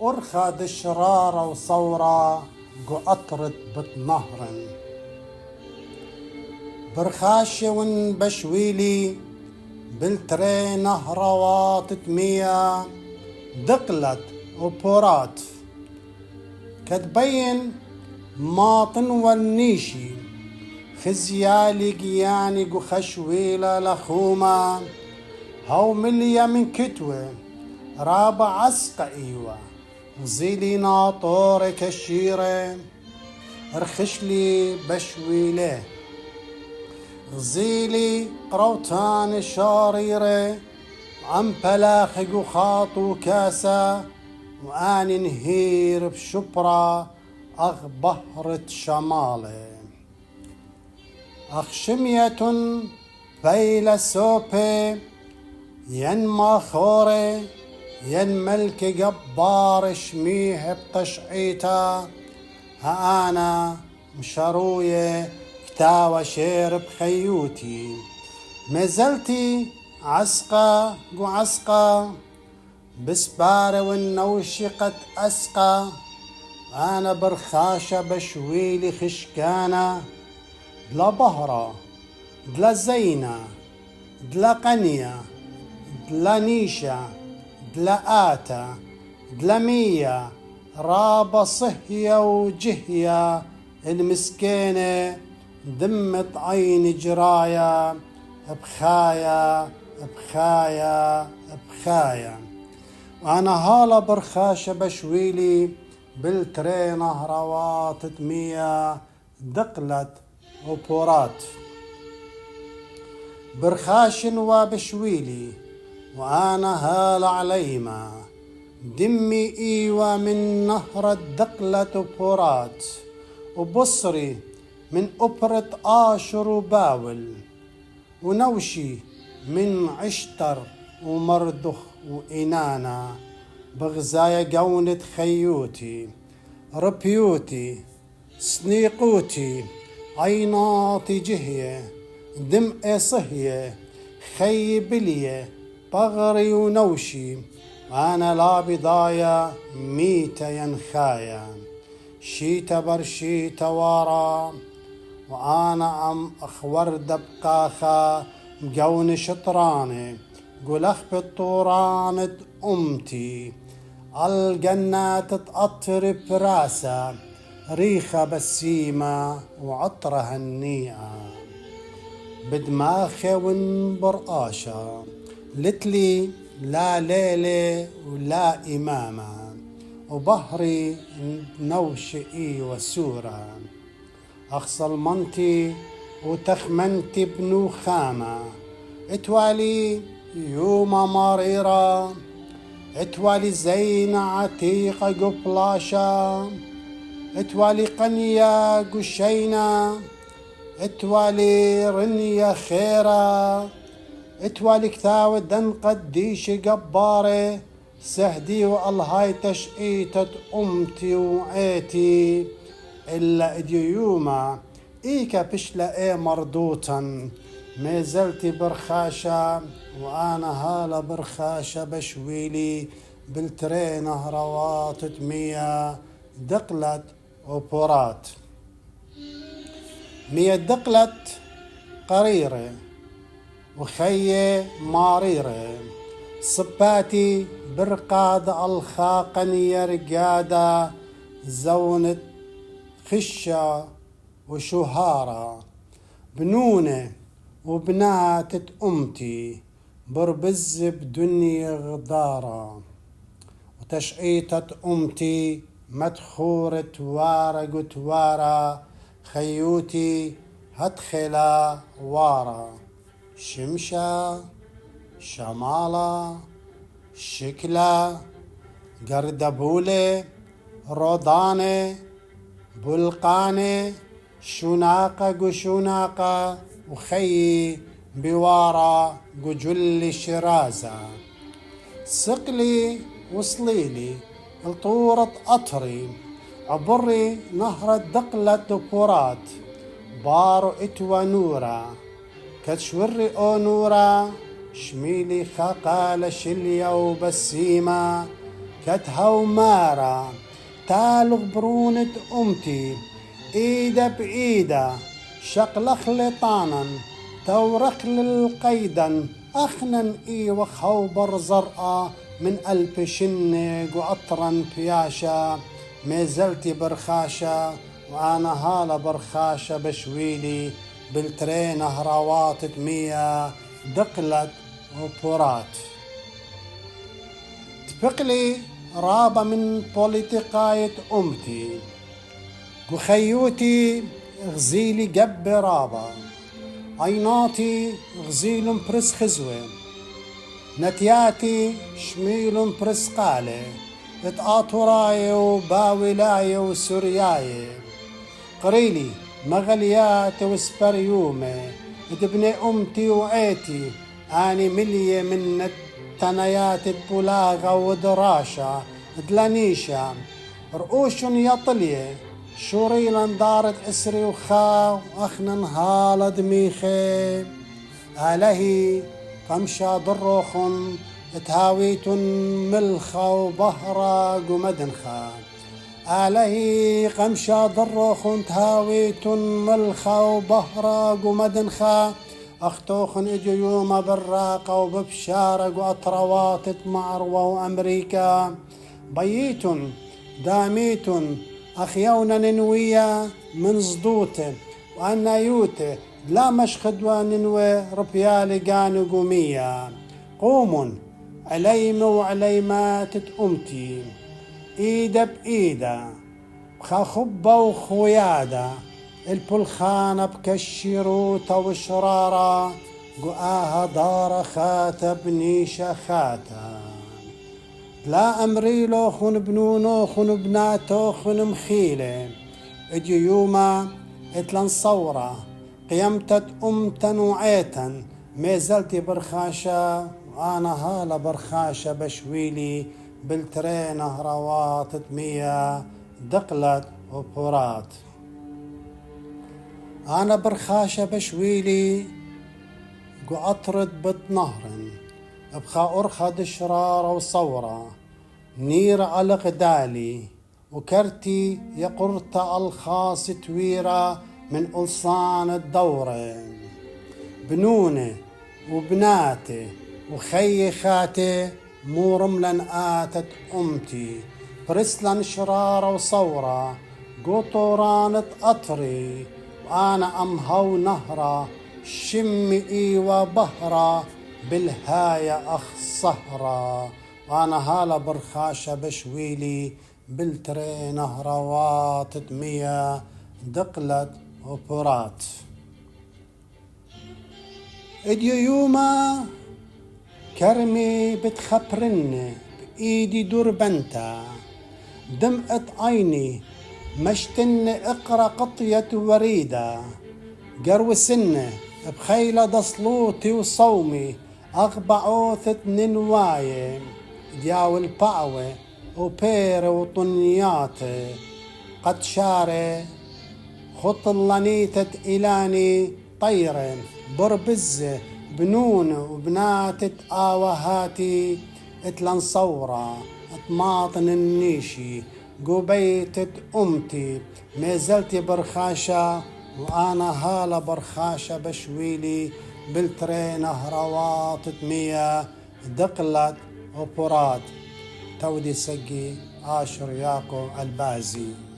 أرخد شرارة وصورة قطرت بتنهر برخاشة ونبشويلي بالتري نهروات تمية دقلت وبورات كتبين ماطن والنيشي خزيالي قياني خشويلة لخومة هو مليا من كتوة رابع عسقة ايوة زيلي ناطورة كشيرة ارخشلي بشويلة غزيلي قروتان شاريرة عم بلاخق وخاطو كاسة واني نهير بشبرة اغ بهرة شمالة اخ شمية فيلسوبة ين ماخورة ين ملك جبار شميه بتشعيتا ها انا مشروية كتاوى شير بخيوتي مازلتي عسقة وعسقة بسبارة والنوشي قد أسقى أنا برخاشة بشويلي خشكانة دلا بهرة دلا زينة دلا قنية دلا نيشة دلا آتا دلا مية رابة صهية وجهية المسكينة دمت عين جرايا بخايا بخايا بخايا وأنا هالا برخاشة بشويلي بالتري نهروات تمية دقلت وبورات برخاش وبشويلي وأنا هالا عليما دمي إيوة من نهر الدقلة وبورات وبصري من أبرة آشر وباول ونوشي من عشتر ومردخ وإنانا بغزايا قونة خيوتي ربيوتي سنيقوتي عيناتي جهية دمء صهية خي بلية بغري ونوشي أنا لا بضايا ميتا ينخايا شيتا برشيتا وارا وأنا أم أخور دبقاخا مقون شطراني قلخ بالطورانة أمتي الجنات تقطر براسة ريخة بسيمة وعطرها النيئة بدماخي ونبرقاشة لتلي لا ليلة ولا إمامة وبهري نوشئي وسورة أخصل منتي وتخمنتي بنو خامة اتوالي يوم مريرة اتوالي زينة عتيقة قبلاشة اتوالي قنية قشينة اتوالي رنية خيرة اتوالي كتاوة دن قديش قبارة سهدي والهاي تشقيتة أمتي وعيتي إلا إديوما إيكا بشلا إيه مردوطا ما زلتي برخاشة وأنا هالا برخاشة بشويلي بالتري نهروات تمية دقلت وبورات مية دقلت قريرة وخية ماريرة صباتي برقاد الخاقنية رقادة زونة خشة وشهارة بنونة وبنات أمتي بربز بدنيا غدارة وتشقيطة أمتي مدخورة وارة قتوارة خيوتي هدخلا وارة شمشة شمالة شكلة قردبولة رودانة بلقانة شناقة قشناقة وخي بوارة قجل شرازة سقلي وصليلي الطورة قطري عبري نهر الدقلة بورات بارو اتوى نورا كتشوري او نورا شميلي خاقالة شلية وبسيمة كتها ومارا تالغ برونة أمتي إيدا بإيدا شقلخ لطانا تورق للقيدا أخنا إي وخوبر زرقا من ألف شنق وأطرا بياشا ما زلت برخاشة وأنا هالة برخاشة بشويلي بالترين هراوات مية دقلت وبورات تبقلي رابة من بوليتيقاية أمتي وخيوتي غزيلي قب رابة عيناتي غزيل برس خزوة نتياتي شميل برس قالة اتقاطراي وباولاي وسورياي قريلي مغليات وسبريومة ابن أمتي وعيتي أني ملية من التنايات بولاغة ودراشة دلانيشة رؤوش يطلية شوريلا دارت اسري وخا واخنا هالا دميخي آلهي قمشا ضروخن تهاويتن ملخا وبهرا قمدنخا آلهي قمشا ضروخن تهاويتن ملخا وبهرا قمدنخا أختوخن إجو يوم براقة وببشارق وأطروات معروة وأمريكا بييتن داميتن أخيونا ننوية من صدوته وأنايوته لا مشخد وننوي ربيالي قانو قومية قوم عليم وعليمات أمتي إيدا بإيدا خخبة وخويادة البلخانة بكشروطة وشرارة قآها دار خاتبني شخاتا لا أمريلو خن بنونو خن بناتو خن مخيلة اجي يوما اتلن صورة قيمتت أمتا وعيتا ما زلت برخاشة وأنا هالا برخاشة بشويلي بالترين هروات مية دقلت وبورات أنا برخاشة بشويلي قأطرد بتنهر بخا أرخد شرارة وصورة نير على غدالي وكرتي يقرت الخاص تويرة من ألصان الدورة بنونة وبناتي وخي خاتي مو رملا آتت أمتي برسلا شرارة وصورة قطرانة قطري وأنا أمهو نهرة شمئي وبهرة بالهاية أخ صهرة وأنا هالا برخاشة بشويلي بالترين هروات مية دقلت وبورات اديو يوما كرمي بتخبرني بإيدي دربنتا دمقت عيني مشتن اقرا قطية وريدة قرو سنة بخيلة دصلوتي وصومي أغبعوثة ننواية دياو البعوة وبير وطنيات قد شاري خط اللنيتة إلاني طيرة بربزة بنون وبناتة آوهاتي اتلن صورة اطماطن النيشي قبيتة أمتي ما زلت برخاشة وأنا هالا برخاشة بشويلي بالترين هروات مية دقلت وبورات تودي سقي عاشر ياقو البازي.